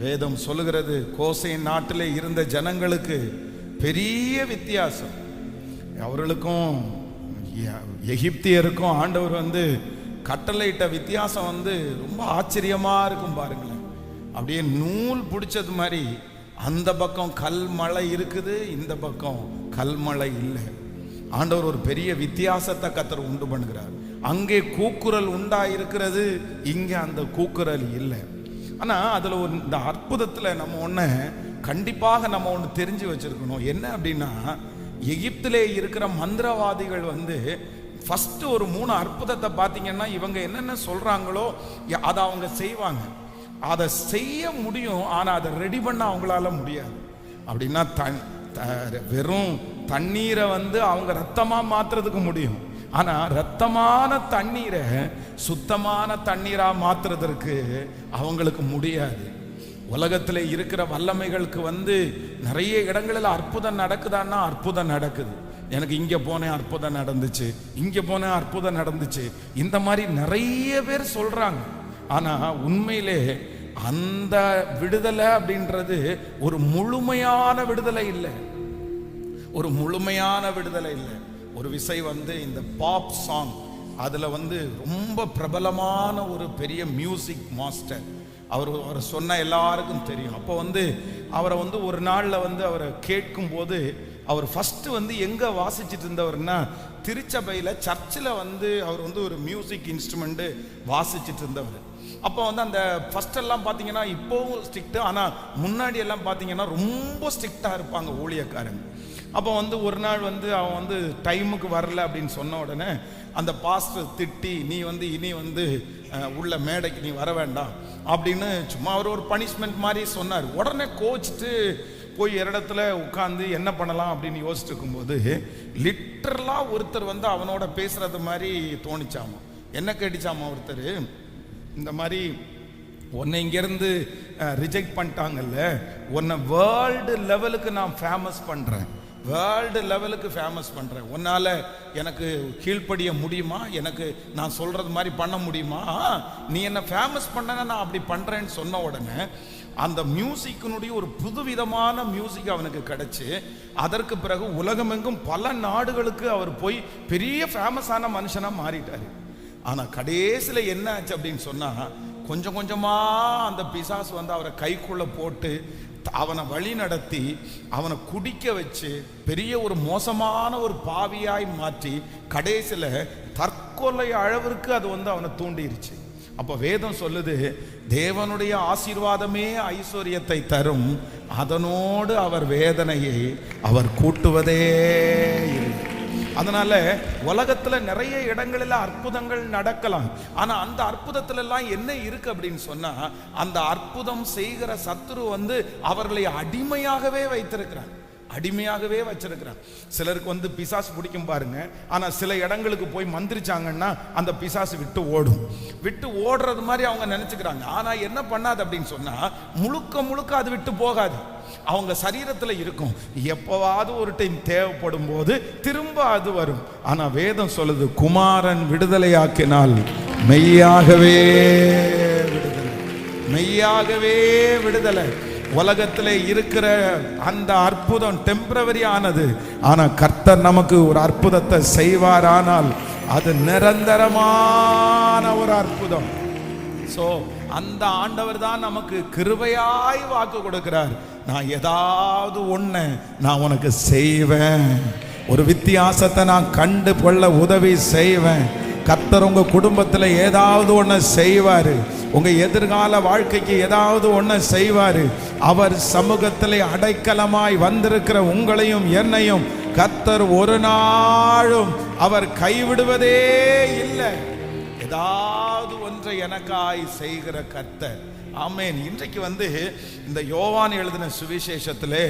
வேதம் சொல்லுகிறது, கோசேன் நாட்டிலே இருந்த ஜனங்களுக்கு பெரிய வித்தியாசம். அவர்களுக்கும் எகிப்தியருக்கும் ஆண்டவர் கட்டளையிட்ட வித்தியாசம் ரொம்ப ஆச்சரியமா இருக்கும் பாருங்களேன். அப்படியே நூல் பிடிச்சது மாதிரி அந்த பக்கம் கல்மழை இருக்குது, இந்த பக்கம் கல்மழை இல்லை. ஆண்டவர் ஒரு பெரிய வித்தியாசத்தை கர்த்தர் உண்டு பண்ணுகிறார். அங்கே கூக்குரல் உண்டாயிருக்கிறது, இங்கே அந்த கூக்குரல் இல்லை. ஆனா அதுல இந்த அற்புதத்துல நம்ம கண்டிப்பாக நம்ம தெரிஞ்சு வச்சிருக்கணும். என்ன அப்படின்னா, எகிப்திலே இருக்கிற மந்திரவாதிகள் ஃபர்ஸ்ட் ஒரு 3 அற்புதத்தை பார்த்தீங்கன்னா, இவங்க என்னென்ன சொல்றாங்களோ அதை அவங்க செய்வாங்க. அதை செய்ய முடியும், ஆனா அதை ரெடி பண்ண அவங்களால முடியாது. அப்படின்னா வெறும் தண்ணீரை அவங்க ரத்தமா மாத்துறதுக்கு முடியும், ஆனா ரத்தமான தண்ணீரை சுத்தமான தண்ணீரா மாத்துறதற்கு அவங்களுக்கு முடியாது. உலகத்துல இருக்கிற வல்லமைகளுக்கு நிறைய இடங்களில் அற்புதம் நடக்குதான்னா அற்புதம் நடக்குது. எனக்கு இங்க போனேன் அற்புதம் நடந்துச்சு, இங்க போனேன் அற்புதம் நடந்துச்சு, இந்த மாதிரி நிறைய பேர் சொல்றாங்க. ஆனா உண்மையிலே அந்த விடுதலை அப்படின்றது ஒரு முழுமையான விடுதலை இல்லை, ஒரு முழுமையான விடுதலை இல்லை. ஒரு விசை இந்த பாப் சாங், அதுல ரொம்ப பிரபலமான ஒரு பெரிய மியூசிக் மாஸ்டர், அவர் சொன்ன எல்லாருக்கும் தெரியும். அப்போ அவரை ஒரு நாளில் அவரை கேட்கும் போது, அவர் ஃபர்ஸ்ட் எங்க வாசிச்சுட்டு இருந்தவர்னா திருச்சபையில் சர்ச்சில் அவர் ஒரு மியூசிக் இன்ஸ்ட்ருமெண்ட் வாசிச்சுட்டு இருந்தவர். அப்போ அந்த ஃபர்ஸ்ட் எல்லாம் பார்த்தீங்கன்னா இப்போவும் ஸ்ட்ரிக்ட், ஆனால் முன்னாடி எல்லாம் பார்த்தீங்கன்னா ரொம்ப ஸ்ட்ரிக்டாக இருப்பாங்க ஊழியக்காரங்க. அப்போ ஒரு நாள் அவன் டைமுக்கு வரல அப்படின்னு சொன்ன உடனே அந்த பாஸ்டர் திட்டி, நீ இனி உள்ள மேடைக்கு நீ வர வேண்டாம் அப்படின்னு சும்மா அவர் ஒரு பனிஷ்மெண்ட் மாதிரி சொன்னார். உடனே கோச்சிட்டு போய் இடத்துல உட்காந்து என்ன பண்ணலாம் அப்படின்னு யோசிச்சுட்டு இருக்கும்போது லிட்டரலா ஒருத்தர் அவனோட பேசுறது மாதிரி தோணிச்சாமா. என்ன கேட்டுச்சாமா ஒருத்தர், இந்த மாதிரி உன்னை இங்கிருந்து ரிஜெக்ட் பண்ணிட்டாங்கல்ல, உன்னை வேர்ல்டு லெவலுக்கு நான் ஃபேமஸ் பண்றேன், வேர்ல்டு லெவலுக்கு ஃபேமஸ் பண்றேன், உன்னால எனக்கு கீழ்ப்படிய முடியுமா, எனக்கு நான் சொல்றது மாதிரி பண்ண முடியுமா, நீ என்ன ஃபேமஸ் பண்ண நான் அப்படி பண்றேன்னு சொன்ன உடனே அந்த மியூசிக்கினுடைய ஒரு புதுவிதமான மியூசிக் அவனுக்கு கிடைச்சு, அதற்கு பிறகு உலகமெங்கும் பல நாடுகளுக்கு அவர் போய் பெரிய ஃபேமஸான மனுஷனா மாறிட்டாரு. ஆனா கடைசியில என்ன ஆச்சு அப்படின்னு சொன்னா, கொஞ்சம் கொஞ்சமா அந்த பிசாசு அவரை கைக்குள்ள போட்டு அவனை வழி நடத்தி அவனை குடிக்க வச்சு பெரிய ஒரு மோசமான ஒரு பாவியாய் மாற்றி கடைசியில தற்கொலை அளவிற்கு அது அவனை தூண்டிருச்சு. அப்ப வேதம் சொல்லுது, தேவனுடைய ஆசீர்வாதமே ஐஸ்வர்யத்தை தரும், அதனோடு அவர் வேதனையை அவர் கூட்டுவதே இல்லை. அதனால உலகத்துல நிறைய இடங்களில் அற்புதங்கள் நடக்கலாம், ஆனா அந்த அற்புதத்துல எல்லாம் என்ன இருக்கு அப்படின்னு சொன்னா, அந்த அற்புதம் செய்கிற சத்துரு அவர்களை அடிமையாகவே வைத்திருக்கிறான், அடிமையாகவே வச்சிருக்கிறான். சிலருக்கு பிசாசு பிடிக்கும் பாருங்க, ஆனா சில இடங்களுக்கு போய் மந்திரிச்சாங்கன்னா அந்த பிசாசு விட்டு ஓடும். விட்டு ஓடுறது மாதிரி அவங்க நினைச்சுக்கிறாங்க. ஆனா என்ன பண்ணாது அப்படின்னு சொன்னா, முழுக்க முழுக்க அது விட்டு போகாது, அவங்க சரீரத்துல இருக்கும். எப்பவாவது ஒரு டைம் தேவைப்படும் போது திரும்ப அது வரும். ஆனா வேதம் சொல்லுது, குமாரன் விடுதலையாக்கினால் மெய்யாகவே விடுதலை, மெய்யாகவே விடுதலை. உலகத்திலே இருக்கிற அந்த அற்புதம் டெம்பரவரி ஆனது, ஆனா கர்த்தர் நமக்கு ஒரு அற்புதத்தை செய்வாரானால் அது நிரந்தரமான ஒரு அற்புதம். சோ அந்த ஆண்டவர் தான் நமக்கு கிருபையாய் வாக்கு கொடுக்கிறார், நான் ஏதாவது ஒண்ணு நான் உனக்கு செய்வேன், ஒரு வித்தியாசத்தை நான் கண்டு கொள்ள உதவி செய்வேன். கர்த்தர் உங்க குடும்பத்துல ஏதாவது ஒண்ணு செய்வாரு, உங்க எதிர்கால வாழ்க்கைக்கு ஏதாவது ஒண்ணு செய்வாரு. அவர் சமூகத்திலே அடைக்கலமாய் வந்திருக்கிற உங்களையும் என்னையும் கர்த்தர் ஒரு நாளும் அவர் கைவிடுவதே இல்லை. ஏதாவது ஒன்றை எனக்காய் செய்கிற கர்த்தர். ஆமென். இன்றைக்கு இந்த யோவான் எழுதின சுவிசேஷத்திலே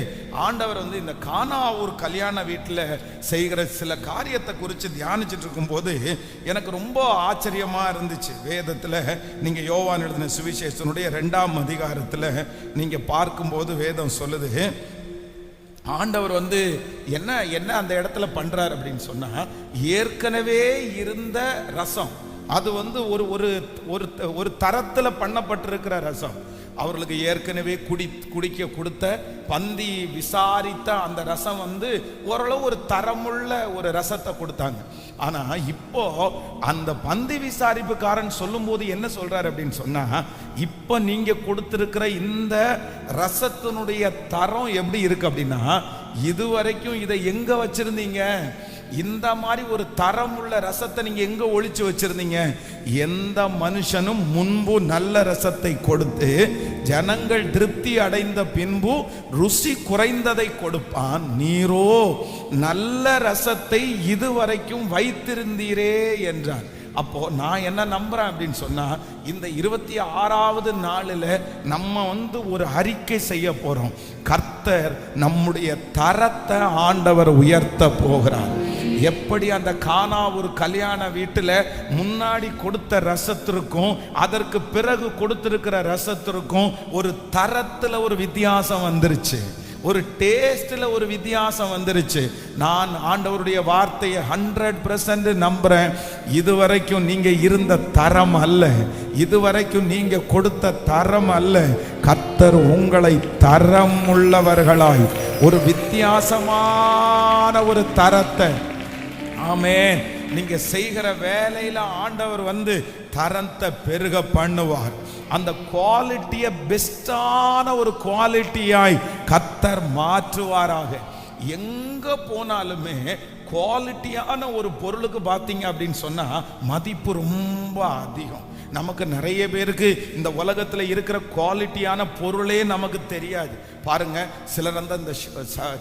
ஆண்டவர் இந்த கானா ஊர் கல்யாண வீட்டில் செய்கிற சில காரியத்தை குறித்து தியானிச்சுட்டு இருக்கும்போது எனக்கு ரொம்ப ஆச்சரியமா இருந்துச்சு. வேதத்தில் நீங்க யோவான் எழுதின சுவிசேஷத்தினுடைய 2ஆம் அதிகாரத்தில் நீங்க பார்க்கும்போது வேதம் சொல்லுது, ஆண்டவர் என்ன என்ன அந்த இடத்துல பண்றார் அப்படின்னு சொன்னா, ஏற்கனவே இருந்த ரசம், அது ஒரு ஒரு ஒரு தரத்துல பண்ணப்பட்டிருக்கிற ரசம், அவர்களுக்கு ஏற்கனவே குடிக்க கொடுத்த பந்தி விசாரித்த அந்த ரசம் வந்து ஓரளவு ஒரு தரமுள்ள ஒரு ரசத்தை கொடுத்தாங்க. ஆனா இப்போ அந்த பந்தி விசாரிப்புக்காரன் சொல்லும் போது என்ன சொல்றாரு அப்படின்னு சொன்னா, இப்ப நீங்க கொடுத்திருக்கிற இந்த ரசத்தினுடைய தரம் எப்படி இருக்கு அப்படின்னா, இதுவரைக்கும் இதை எங்க வச்சிருந்தீங்க? இந்த மாதிரி ஒரு தரம் உள்ள ரசத்தை நீங்க எங்க ஒளிச்சு வச்சிருந்தீங்க? எந்த மனுஷனும் முன்பு நல்ல ரசத்தை கொடுத்து ஜனங்கள் திருப்தி அடைந்த பின்பு ருசி குறைந்ததை கொடுப்பான், நீரோ நல்ல ரசத்தை இதுவரைக்கும் வைத்திருந்தீரே என்றான். அப்போ நான் என்ன நம்புறேன் அப்படின்னு சொன்னா, இந்த 26வது நாளில் நம்ம வந்து ஒரு அறிக்கை செய்ய போறோம். கர்த்தர் நம்முடைய தரத்தை ஆண்டவர் உயர்த்த போகிறார். எப்படி அந்த கானா ஒரு கல்யாண வீட்டில் முன்னாடி கொடுத்த ரசத்திற்கும் அதற்கு பிறகு கொடுத்திருக்கிற ரசத்திற்கும் ஒரு தரத்தில் ஒரு வித்தியாசம் வந்துருச்சு, ஒரு டேஸ்ட்ல ஒரு வித்தியாசம் வந்துருச்சு. நான் ஆண்டவருடைய வார்த்தையை 100% நம்புறேன். இதுவரைக்கும் நீங்க இருந்த தரம் அல்ல, இதுவரைக்கும் நீங்க கொடுத்த தரம் அல்ல. கர்த்தர் உங்களை தரம் உள்ளவர்களாய் ஒரு வித்தியாசமான ஒரு தரத்தை, ஆமென், நீங்க செய்கிற வேலையில ஆண்டவர் வந்து தரத்தை பெருக பண்ணுவார். அந்த குவாலிட்டியை பெஸ்டான ஒரு குவாலிட்டியாய் கர்த்தர் மாற்றுவாராக. எங்க போனாலுமே குவாலிட்டியான ஒரு பொருளுக்கு பார்த்தீங்க அப்படின்னு சொன்னா மதிப்பு ரொம்ப அதிகம். நமக்கு நிறைய பேருக்கு இந்த உலகத்தில் இருக்கிற குவாலிட்டியான பொருளே நமக்கு தெரியாது. பாருங்க, சிலர் வந்து அந்த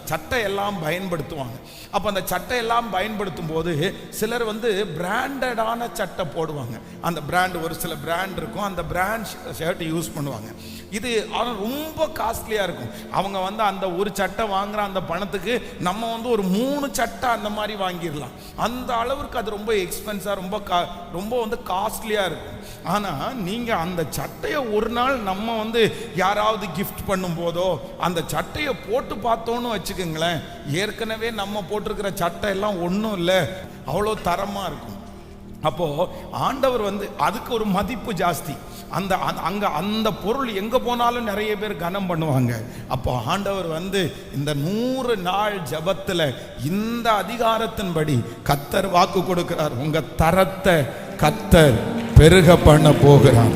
சட்டை எல்லாம் பயன்படுத்துவாங்க. அப்போ அந்த சட்டை எல்லாம் பயன்படுத்தும் போது சிலர் வந்து பிராண்டடான சட்டை போடுவாங்க. அந்த பிராண்ட், ஒரு சில பிராண்ட் இருக்கும், அந்த பிராண்ட் ஷர்ட் யூஸ் பண்ணுவாங்க. இது ரொம்ப காஸ்ட்லியாக இருக்கும். அவங்க வந்து அந்த ஒரு சட்டை வாங்குற அந்த பணத்துக்கு நம்ம வந்து ஒரு 3 சட்டை அந்த மாதிரி வாங்கிடலாம். அந்த அளவுக்கு அது ரொம்ப எக்ஸ்பென்ஸாக, ரொம்ப வந்து காஸ்ட்லியாக இருக்கும். ஆனால் நீங்கள் அந்த சட்டையை ஒரு நாள் நம்ம வந்து யாராவது கிஃப்ட் பண்ணும் போதோ அந்த சட்டையை போட்டு பார்த்தோன்னு வச்சுக்கோங்களேன், ஏற்கனவே நம்ம போட்டிருக்கிற சட்டை எல்லாம் ஒன்றும் இல்லை, அவ்வளோ தரமாக இருக்கும். அப்போ ஆண்டவர் வந்து அதுக்கு ஒரு மதிப்பு ஜாஸ்தி. அந்த பொருள் எங்க போனாலும் நிறைய பேர் கனம் பண்ணுவாங்க. அப்போ ஆண்டவர் வந்து இந்த 100 நாள் ஜபத்துல இந்த அதிகாரத்தின்படி கர்த்தர் வாக்கு கொடுக்கிறார், உங்க தரத்தை கர்த்தர் பெருக பண்ண போகிறார்.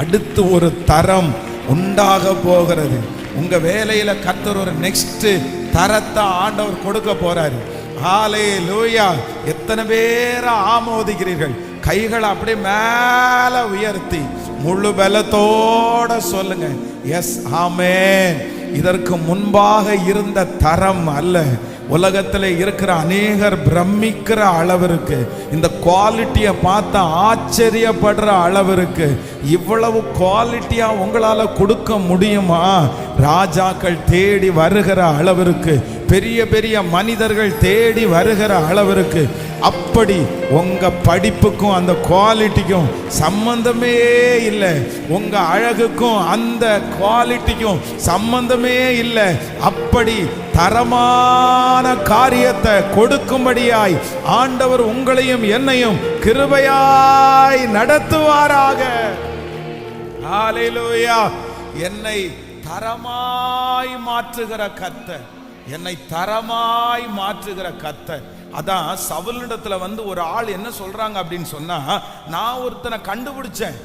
அடுத்து ஒரு தரம் உண்டாக போகிறது. உங்க வேலையில கர்த்தர் ஒரு நெக்ஸ்ட் தரத்தை ஆண்டவர் கொடுக்க போறாரு. ஹல்லேலூயா! எத்தனை பேரை ஆமோதிக்கிறீர்கள்? கைகளை அப்படியே மேல உயர்த்தி முழு பலத்தோட சொல்லுங்க, எஸ், ஆமென். இதற்கு முன்பாக இருந்த தரம் அல்ல. உலகத்தில் இருக்கிற அநேகர் பிரமிக்கிற அளவிற்கு, இந்த குவாலிட்டியை பார்த்து ஆச்சரியப்படுற அளவிற்கு, இவ்வளவு குவாலிட்டியா உங்களால கொடுக்க முடியுமா? ராஜாக்கள் தேடி வருகிற அளவிற்கு, பெரிய பெரிய மனிதர்கள் தேடி வருகிற அளவிற்கு, அப்படி உங்க படிப்புக்கும் அந்த குவாலிட்டிக்கும் சம்பந்தமே இல்லை, உங்க அழகுக்கும் அந்த குவாலிட்டிக்கும் சம்பந்தமே இல்லை. அப்படி தரமான காரியத்தை கொடுக்கும்படியாய் ஆண்டவர் உங்களையும் என்னையும் கிருபையாய் நடத்துவாராக. ஹல்லேலூயா! என்னை தரமாய் மாற்றுகிற கர்த்தர், என்னை தரமாய் மாற்றுகிற கர்த்தர். அதான் சவுலிடத்துல வந்து ஒரு ஆள் என்ன சொல்றாங்க அப்படின்னு சொன்னா, நான் ஒருத்தனை கண்டுபிடிச்சேன்.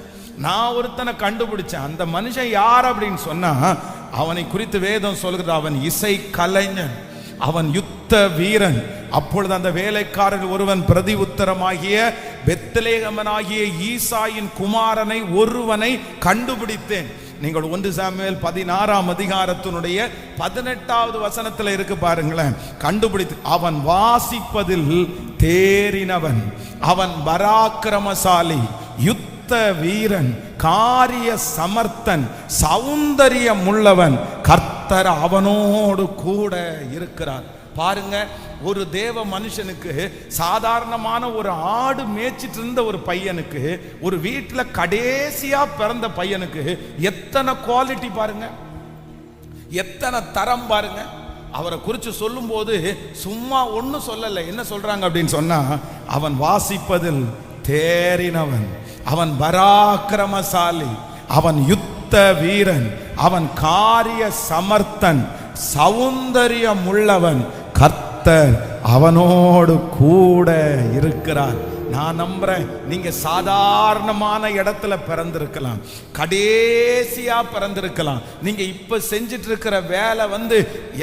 அந்த மனுஷன் யார் அப்படின்னு சொன்னா, அவனை குறித்து வேதம் சொல்கிறது, அவன் இசை கலைஞன், அவன் யுத்த வீரன். அப்பொழுது அந்த வேலைக்காரர் ஒருவன் பிரதி உத்தரமாகிய பெத்லெகேமனாகிய ஈசாயின் குமாரனை ஒருவனை கண்டுபிடித்தேன். நீங்கள் 1 சாமுவேல் 16ஆம் அதிகாரத்தினுடைய 18வது வசனத்தில் இருக்கு பாருங்களேன். கண்டுபிடித்து, அவன் வாசிப்பதில் தேறினவன், அவன் பராக்கிரமசாலி, யுத்த வீரன், காரிய சமர்த்தன், சௌந்தரியம் உள்ளவன், கர்த்தர் அவனோடு கூட இருக்கிறார். பாருங்க, ஒரு தேவ மனுஷனுக்கு, சாதாரணமான ஒரு ஆடு மேய்ச்சிட்டு இருந்த ஒரு பையனுக்கு, ஒரு வீட்டில் கடைசியா பிறந்த பையனுக்கு எத்தனை குவாலிட்டி பாருங்க, எத்தனை தரம் பாருங்க. அவரை குறித்து சொல்லும் போது சும்மா ஒன்றும் சொல்லலை. என்ன சொல்றாங்க அப்படின்னு சொன்னா, அவன் வாசிப்பதில் தேறினவன், அவன் பராக்கிரமசாலி, அவன் யுத்த யுத்த வீரன், அவன் காரிய சமர்த்தன், சௌந்தரியம் உள்ளவன், கர்த்தர் அவனோடு கூட இருக்கிறார். நான் நம்புறேன், நீங்க சாதாரணமான இடத்துல பிறந்திருக்கலாம், கடைசியா பிறந்திருக்கலாம். நீங்க இப்ப செஞ்சிட்டு இருக்கிற வேலை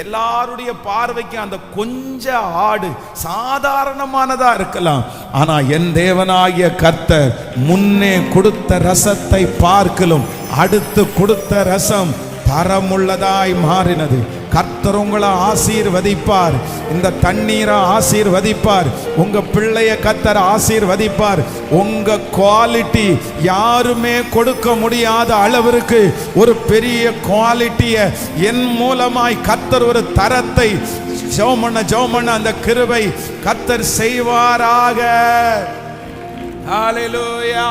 எல்லாருடைய பார்வைக்கு அந்த கொஞ்ச ஆடு சாதாரணமானதா இருக்கலாம். ஆனா என் தேவனாகிய கர்த்தர் முன்னே கொடுத்த ரசத்தை பார்க்கலும் அடுத்து கொடுத்த ரசம் தரமுள்ளதாய் மாறினது. கர்த்தர் உங்களை ஆசீர்வதிப்பார், இந்த தண்ணீரை ஆசீர்வதிப்பார், உங்க பிள்ளைய கர்த்தர் ஆசீர்வதிப்பார். உங்க குவாலிட்டி யாருமே கொடுக்க முடியாத அளவிற்கு ஒரு பெரிய குவாலிட்டியை என் மூலமாய் கர்த்தர் ஒரு தரத்தை ஜெபமண்ண அந்த கிருபை கர்த்தர் செய்வாராக. ஹல்லேலூயா.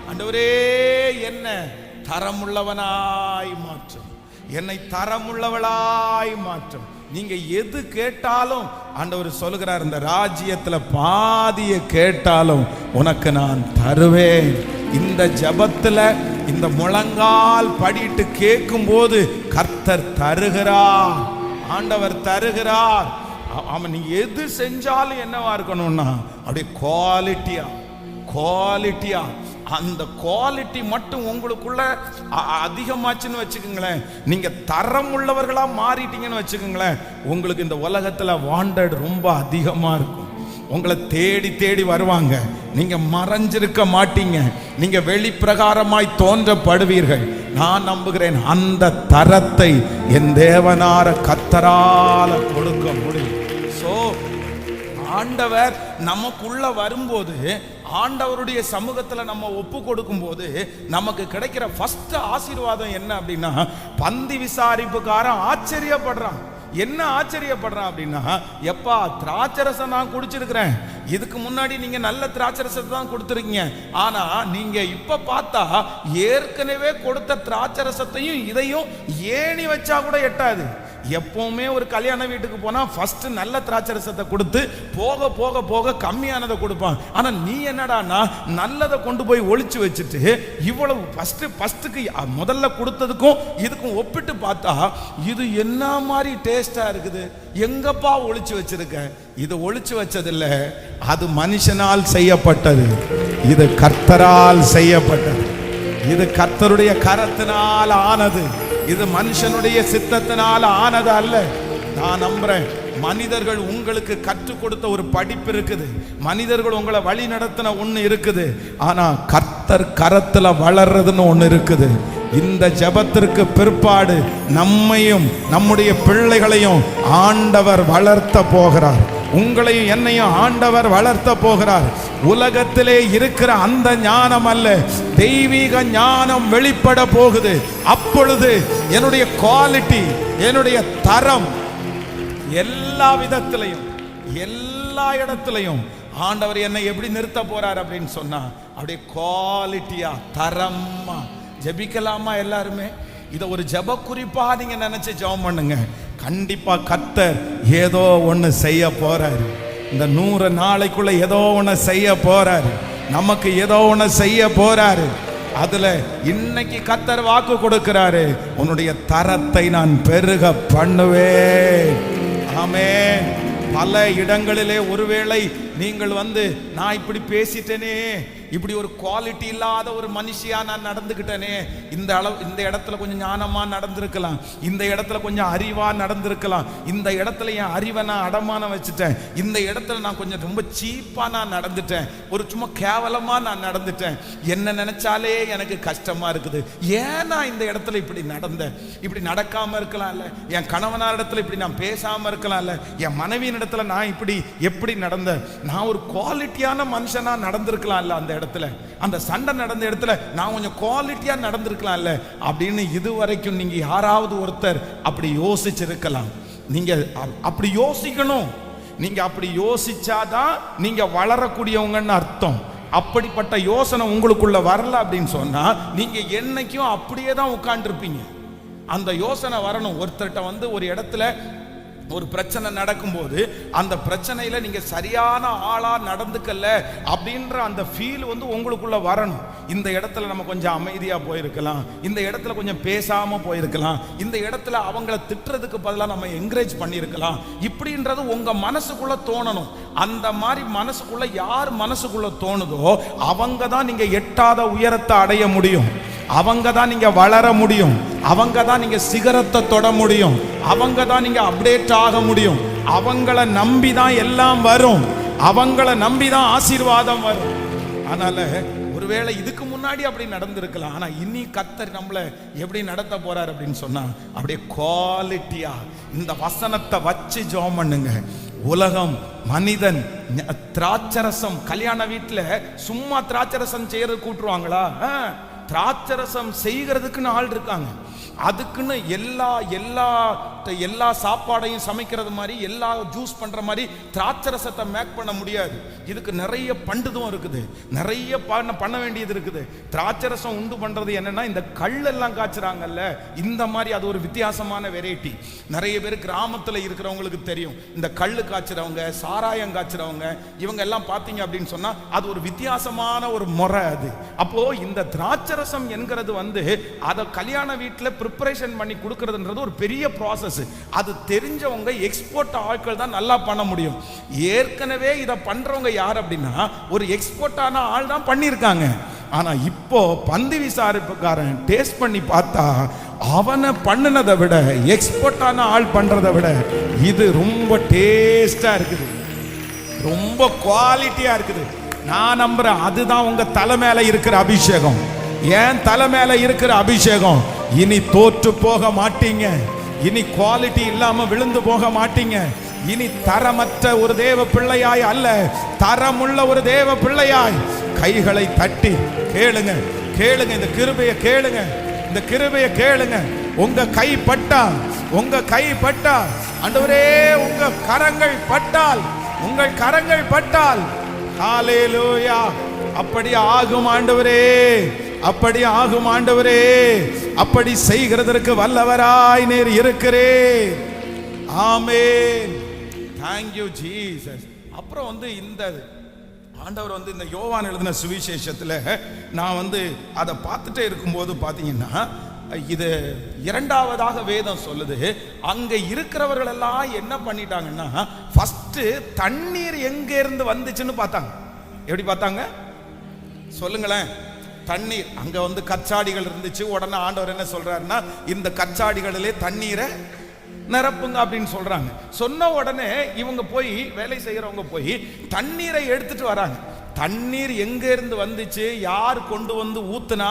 ஆண்டவரே, என்ன தரமுள்ளவனாய் மாற்றும், என்னை தரமுள்ளவளாய் மாற்றும். நீங்க எது கேட்டாலும் ஆண்டவர் சொல்லுகிறார், இந்த ராஜ்யத்துல பாதியை கேட்டாலும் உனக்கு நான் தருவேன். இந்த ஜபத்துல இந்த முழங்கால் படிட்டு கேட்கும் போது கர்த்தர் தருகிறார், ஆண்டவர் தருகிறார். அவன் நீங்க எது செஞ்சாலும் என்னவா இருக்கணும்னா அப்படியே குவாலிட்டியா அந்த குவாலிட்டி மட்டும் உங்களுக்குள்ள அதிகமாச்சுன்னு வச்சுக்கோங்களேன், நீங்க தரம் உள்ளவர்களா மாறிட்டீங்கன்னு வச்சுக்கோங்களேன், உங்களுக்கு இந்த உலகத்துல வாண்டட் ரொம்ப அதிகமா இருக்கும். உங்களை தேடி தேடி வருவாங்க, நீங்க மறைஞ்சிருக்க மாட்டீங்க, நீங்க வெளிப்பிரகாரமாய் தோன்றப்படுவீர்கள். நான் நம்புகிறேன் அந்த தரத்தை என் தேவனார கர்த்தரால கொடுக்க முடியும். சோ ஆண்டவர் நமக்குள்ள வரும்போது, ஆண்டவருடைய சமூகத்துல நம்ம ஒப்பு கொடுக்கும் போது நமக்கு கிடைக்கிற ஃபர்ஸ்ட் ஆசீர்வாதம் என்ன அப்படின்னா, பந்தி விசாரிப்புக்காரன் ஆச்சரியப்படுறான். என்ன ஆச்சரியப்படுறான் அப்படின்னா, எப்பா திராட்சரசம் நான் குடிச்சிருக்கிறேன், இதுக்கு முன்னாடி நீங்க நல்ல திராட்சரசத்தை தான் கொடுத்துருக்கீங்க, ஆனா நீங்க இப்ப பார்த்தா ஏற்கனவே கொடுத்த திராட்சரசத்தையும் இதையும் ஏணி வச்சா கூட எட்டாது. எப்பவுமே ஒரு கல்யாண வீட்டுக்கு போனா ஃபர்ஸ்ட் நல்ல திராட்சரசத்தை கொடுத்து போக போக போக கம்மியானதை கொடுப்பான். ஆனா நீ என்னடானா நல்லதை கொண்டு போய் ஒளிச்சு வச்சுட்டு இவ்வளவு ஃபர்ஸ்ட்டுக்கு முதல்ல கொடுத்ததுக்கும் இதுக்கும் ஒப்பிட்டு பார்த்தா இது என்ன மாதிரி டேஸ்டா இருக்குது, எங்கப்பா ஒளிச்சு வச்சிருக்க? இது ஒளிச்சு வச்சதில்லை, அது மனுஷனால் செய்யப்பட்டது, இது கர்த்தரால் செய்யப்பட்டது, இது கர்த்தருடைய கரத்தினால் ஆனது, இது மனுஷனுடைய சித்தத்தினால் ஆனது அல்ல. நான் நம்புறேன், மனிதர்கள் உங்களுக்கு கற்றுக் கொடுத்த ஒரு படிப்பு இருக்குது, மனிதர்கள் உங்களை வழி நடத்தின ஒண்ணு இருக்குது, ஆனா கர்த்தர் கரத்துல வளர்றதுன்னு ஒண்ணு இருக்குது. இந்த ஜெபத்திற்கு பிற்பாடு நம்மையும் நம்முடைய பிள்ளைகளையும் ஆண்டவர் வளர்த்த போகிறார். உங்களையும் என்னையும் ஆண்டவர் வளர்த்த போகிறார். உலகத்திலே இருக்கிற அந்த ஞானம் அல்ல, தெய்வீக ஞானம் வெளிப்பட போகுது. அப்பொழுது என்னுடைய குவாலிட்டி, என்னுடைய தரம் எல்லா விதத்திலையும் எல்லா இடத்திலையும் ஆண்டவர் என்னை எப்படி நிறுத்த போறார் அப்படின்னு சொன்னா, அப்படியே குவாலிட்டியா தரமா ஜெபிக்கலாமா? எல்லாருமே இதை ஒரு ஜெப குறிப்பா நீங்க நினைச்சு ஜெபம் பண்ணுங்க. கண்டிப்பா கர்த்தர் ஏதோ ஒண்ணு செய்ய போறாரு. இந்த 100 நாளைக்குள்ள ஏதோ ஒண்ணு செய்ய போறாரு, நமக்கு ஏதோ ஒண்ணு செய்ய போறாரு. அதுல இன்னைக்கு கர்த்தர் வாக்கு கொடுக்கிறாரு, உன்னுடைய தரத்தை நான் பெருக பண்ணுவேன். ஆமென். பல இடங்களிலே ஒருவேளை நீங்கள் நான் இப்படி பேசிட்டேனே, இப்படி ஒரு குவாலிட்டி இல்லாத ஒரு மனுஷியா நான் நடந்துக்கிட்டேனே, இந்த இடத்துல கொஞ்சம் ஞானமா நடந்திருக்கலாம், இந்த இடத்துல கொஞ்சம் அறிவா நடந்திருக்கலாம், இந்த இடத்துல என் அறிவை நான் அடமானம் வச்சுட்டேன், இந்த இடத்துல நான் கொஞ்சம் ரொம்ப சீப்பா நான் நடந்துட்டேன், ஒரு சும்மா கேவலமா நான் நடந்துட்டேன், என்ன நினைச்சாலே எனக்கு கஷ்டமா இருக்குது. ஏன் நான் இந்த இடத்துல இப்படி நடந்தேன்? இப்படி நடக்காம இருக்கலாம்ல, என் கணவனார் இடத்துல இப்படி நான் பேசாம இருக்கலாம்ல, என் மனைவியின் இடத்துல நான் இப்படி எப்படி நடந்தேன்? நான் ஒரு குவாலிட்டியான மனுஷனா நடந்திருக்கலாம்ல, அந்த இடத்துல அந்த சண்டை நடந்த இடத்துல நான் கொஞ்சம் குவாலிட்டியா நடந்திருக்கலாம்ல அப்படின்னு இதுவரைக்கும் நீங்க யாராவது ஒருத்தர் அப்படி யோசிச்சிருக்கலாம். நீங்க அப்படி யோசிக்கணும். நீங்க அப்படி யோசிச்சாதான் நீங்க வளரக்கூடியவங்கன்னு அர்த்தம். அப்படிப்பட்ட யோசனை உங்களுக்குள்ள வரல அப்படின்னு சொன்னா நீங்க என்னைக்கும் அப்படியே தான் உட்கார்ந்துருப்பீங்க. அந்த யோசனை வரணும். ஒருத்தர்கிட்ட ஒரு இடத்துல ஒரு பிரச்சனை நடக்கும்போது அந்த பிரச்சனையில நீங்க சரியான ஆளா நடந்துக்கல அப்படின்ற அந்த ஃபீல் வந்து உங்களுக்குள்ள வரணும். இந்த இடத்துல நம்ம கொஞ்சம் அமைதியா போயிருக்கலாம், இந்த இடத்துல கொஞ்சம் பேசாம போயிருக்கலாம், இந்த இடத்துல அவங்கள திட்டுறதுக்கு பதிலாக நம்ம என்கரேஜ் பண்ணியிருக்கலாம், இப்படின்றது உங்க மனசுக்குள்ள தோணணும். அந்த மாதிரி மனசுக்குள்ள யார் மனசுக்குள்ள தோணுதோ அவங்க தான் நீங்க எட்டாத உயரத்தை அடைய முடியும், அவங்க தான் நீங்க வளர முடியும், அவங்க தான் நீங்க சிகரத்தை தொட முடியும், அவங்க தான் நீங்க அப்டேட் ஆக முடியும். அவங்கள நம்பி தான் எல்லாம் வரும், அவங்கள நம்பி தான் ஆசீர்வாதம் வரும். அதனால ஒருவேளை இதுக்கு முன்னாடி அப்படி நடந்திருக்கலாம், ஆனா இனி கர்த்தர் நம்மள எப்படி நடத்த போறார் அப்படின்னு சொன்னா அப்படியே குவாலிட்டியா இந்த வசனத்தை வச்சு ஜெபம் பண்ணுங்க. உலகம் மனிதன் திராட்சரசம் கல்யாண வீட்டுல சும்மா திராட்சரசம் செய்யறது கூட்டுருவாங்களா? திராட்சரசம் செய்கிறதுக்குன்னு ஆள் இருக்காங்க, அதுக்குன்னு எல்லா சாப்பாடையும் சமைக்கிறது மாதிரி எல்லா ஜூஸ் பண்ற மாதிரி திராட்சரசத்தை மேக் பண்ண முடியாது. இதுக்கு நிறைய பண்டுதும் இருக்குது, நிறைய பண்ண வேண்டியது இருக்குது. திராட்சரசம் உண்டு பண்றது என்னன்னா இந்த கல்லெல்லாம் காய்ச்சுறாங்கல்ல, இந்த மாதிரி அது ஒரு வித்தியாசமான வெரைட்டி. நிறைய பேர் கிராமத்துல இருக்கிறவங்களுக்கு தெரியும், இந்த கல்லு காய்ச்சுறவங்க, சாராயம் காய்ச்சுறவங்க, இவங்க எல்லாம் பார்த்தீங்க அப்படின்னு சொன்னா அது ஒரு வித்தியாசமான ஒரு முறை அது. அப்போ இந்த திராட்சரசம் என்கிறது வந்து அதை கல்யாண வீட்டில் ப்ரிப்பரேஷன் பண்ணி கொடுக்கறதுன்றது ஒரு பெரிய ப்ராசஸ். அது தெரிஞ்சவங்க எக்ஸ்போர்ட் ஆட்கள் தான் நல்லா பண்ண முடியும். ஏற்கனவே இதை பண்றவங்க யார் அப்படின்னா ஒரு எக்ஸ்போர்ட்டான ஆள் தான் பண்ணியிருக்காங்க. ஆனா இப்போ பந்தி விசாரிப்புக்காரன் டேஸ்ட் பண்ணி பார்த்தா அவனை பண்ணினதை விட எக்ஸ்போர்ட்டான ஆள் பண்றதை விட இது ரொம்ப டேஸ்டா இருக்குது, ரொம்ப குவாலிட்டியா இருக்குது. நான் நம்புறேன் அதுதான் உங்க தலை மேல இருக்கிற அபிஷேகம். ஏன் தலை மேல இருக்கிற அபிஷேகம்? இனி தோற்று போக மாட்டீங்க, இனி குவாலிட்டி இல்லாம விழுந்து போக மாட்டீங்க. இனி தரமற்ற ஒரு தேவ பிள்ளையாய் அல்ல, தரமுள்ள ஒரு தேவ பிள்ளையாய் கைகளை தட்டி கேளுங்க, கேளுங்க, இந்த கிருபையை கேளுங்க, இந்த கிருபையை கேளுங்க. உங்க கை பட்டால், உங்க கை பட்டால், ஆண்டவரே உங்க கரங்கள் பட்டால், உங்கள் கரங்கள் பட்டால், ஹல்லேலூயா, அப்படி ஆகும் ஆண்டவரே, அப்படி ஆகும் ஆண்டவரே, அப்படி செய்கிறதற்கு வல்லவராய் நீர் இருக்கிறீர். ஆமென். Thank you Jesus. அப்புறம் வந்து இந்த ஆண்டவர் வந்து இந்த யோவான் எழுதின சுவிசேஷத்துல நான் வந்து அதை பார்த்துட்டே இருக்கும்போது பார்த்தீங்கன்னா இது இரண்டாவதாக வேதம் சொல்லுது, அங்க இருக்கிறவர்கள் எல்லாம் என்ன பண்ணிட்டாங்கன்னா ஃபர்ஸ்ட் தண்ணீர் எங்க இருந்து வந்துச்சுன்னு பார்த்தாங்க. எப்படி பார்த்தாங்க சொல்லுங்களேன்? தண்ணீர் அங்க வந்து கச்சாடிகள் இருந்துச்சு. உடனே ஆண்டவர் என்ன சொல்றாருன்னா இந்த கச்சாடிகளிலே தண்ணீரை நிரப்புங்க அப்படின்னு சொல்றாங்க. சொன்ன உடனே இவங்க போய் வேலை செய்யறவங்க போய் தண்ணீரை எடுத்துட்டு வராங்க. தண்ணீர் எங்க இருந்து வந்துச்சு, யார் கொண்டு வந்து ஊத்துனா,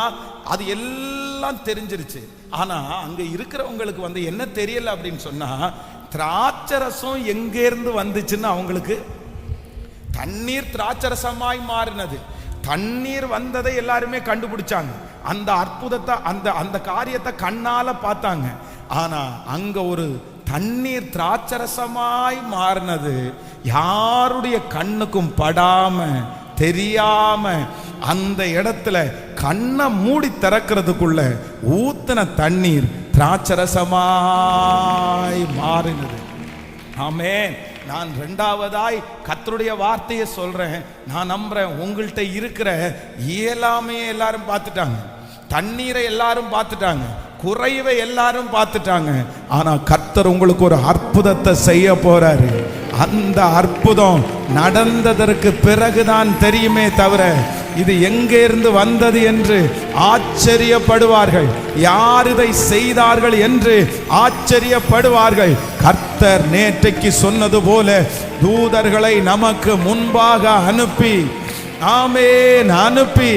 அது எல்லாம் தெரிஞ்சிருச்சு. ஆனா அங்க இருக்கிறவங்களுக்கு வந்து என்ன தெரியல அப்படின்னு சொன்னா திராட்சரசம் எங்க இருந்து வந்துச்சுன்னு அவங்களுக்கு. தண்ணீர் திராட்சரசமாய் மாறினது, தண்ணீர் வந்ததை எல்லாருமே கண்டுபிடிச்சாங்க. அந்த அற்புதத்தை அந்த காரியத்தை கண்ணால பார்த்தாங்க. ஆனா அங்க ஒரு தண்ணீர் திராட்சரசமாய் மாறினது யாருடைய கண்ணுக்கும் படாம தெரியாம அந்த இடத்துல கண்ணை மூடி திறக்கிறதுக்குள்ள ஊத்தின தண்ணீர் திராட்சரசமாய் மாறினது. ஆமென். நான் இரண்டாவதாய் கர்த்தருடைய வார்த்தையை சொல்றேன். நான் நம்புறேன் உங்கள்கிட்ட இருக்கிற இயலாமே எல்லாரும் பார்த்துட்டாங்க, தண்ணீரை எல்லாரும் பார்த்துட்டாங்க, குறைவை எல்லாரும் பார்த்துட்டாங்க. ஆனா கர்த்தர் உங்களுக்கு ஒரு அற்புதத்தை செய்ய போறாரு. அந்த அற்புதம் நடந்ததற்கு பிறகுதான் தெரியுமே தவிர இது எங்கே இருந்து வந்தது என்று ஆச்சரியப்படுவார்கள். யார் இதை செய்தார்கள் என்று ஆச்சரியப்படுவார்கள். கர்த்தர் நேற்றைக்கு சொன்னது போல தூதர்களை நமக்கு முன்பாக அனுப்பி, ஆமென், அனுப்பி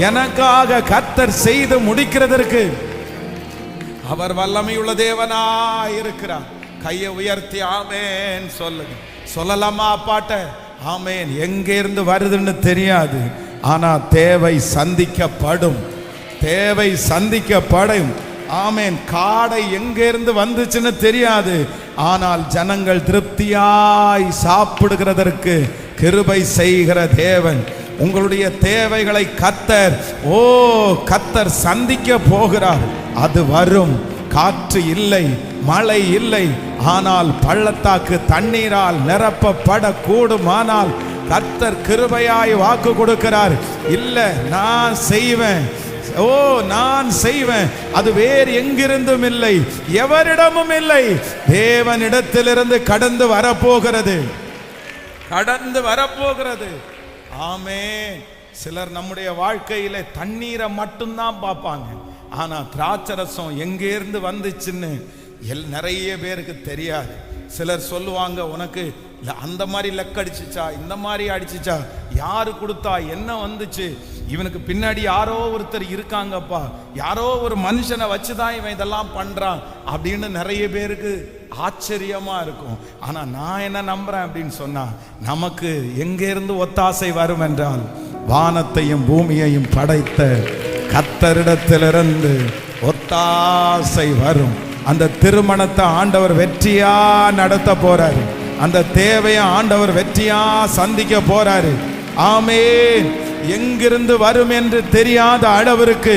எனக்காக கர்த்தர் செய்து முடிக்கிறதற்கு அவர் வல்லமையுள்ள தேவனாய் இருக்கிறார். கையை உயர்த்தி ஆமென் சொல்லுங்க. சொல்லலாமா பாட்ட? ஆமென். எங்கே இருந்து வருதுன்னு தெரியாது, ஆனா தேவை சந்திக்கப்படும், தேவை சந்திக்கப்படும். ஆமென். காடை எங்கே இருந்து வந்துச்சுன்னு தெரியாது, ஆனால் ஜனங்கள் திருப்தியாய் சாப்பிடுகிறதற்கு கிருபை செய்கிற தேவன். உங்களுடைய தேவைகளை கர்த்தர் சந்திக்க போகிறார். அது வரும். காற்று இல்லை, மழை இல்லை, ஆனால் பள்ளத்தாக்கு தண்ணீரால் நிரப்பப்படக்கூடுமானால் கர்த்தர் கிருபையாய் வாக்கு கொடுக்கிறார். இல்ல, நான் செய்வேன், ஓ நான் செய்வேன், அது வேறு எங்கிருந்தும் இல்லை, எவரிடமும் இல்லை, தேவனிடத்திலிருந்து கடந்து வரப்போகிறது, கடந்து வரப்போகிறது. ஆமென். சிலர் நம்முடைய வாழ்க்கையில தண்ணீரை மட்டும்தான் பார்ப்பாங்க, ஆனா திராட்சரசம் எங்கேருந்து வந்துச்சுன்னு நிறைய பேருக்கு தெரியாது. சிலர் சொல்லுவாங்க, உனக்கு அந்த மாதிரி லெக் அடிச்சிச்சா, இந்த மாதிரி அடிச்சிச்சா, யாரு கொடுத்தா, என்ன வந்துச்சு, இவனுக்கு பின்னாடி யாரோ ஒருத்தர் இருக்காங்கப்பா, யாரோ ஒரு மனுஷனை வச்சுதான் இவன் இதெல்லாம் பண்றான் அப்படின்னு நிறைய பேருக்கு ஆச்சரியமா இருக்கும். ஆனா நான் என்ன நம்புறேன் அப்படின்னு சொன்னா, நமக்கு எங்கிருந்து ஒத்தாசை வரும் என்றால், வானத்தையும் பூமியையும் படைத்த கர்த்தரிடத்திலிருந்து ஒத்தாசை வரும். அந்த திருமணத்தை ஆண்டவர் வெற்றியா நடத்த போறாரு, அந்த தேவையை ஆண்டவர் வெற்றியா சந்திக்க போறாரு. ஆமென். எங்கிருந்து வரும் என்று தெரியாத அளவிற்கு,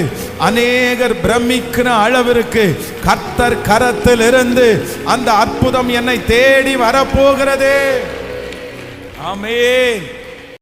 அநேகர் பிரமிக்கிற அளவிற்கு கர்த்தர் கரத்தில் இருந்து அந்த அற்புதம் என்னை தேடி வரப்போகிறதே. ஆமென்.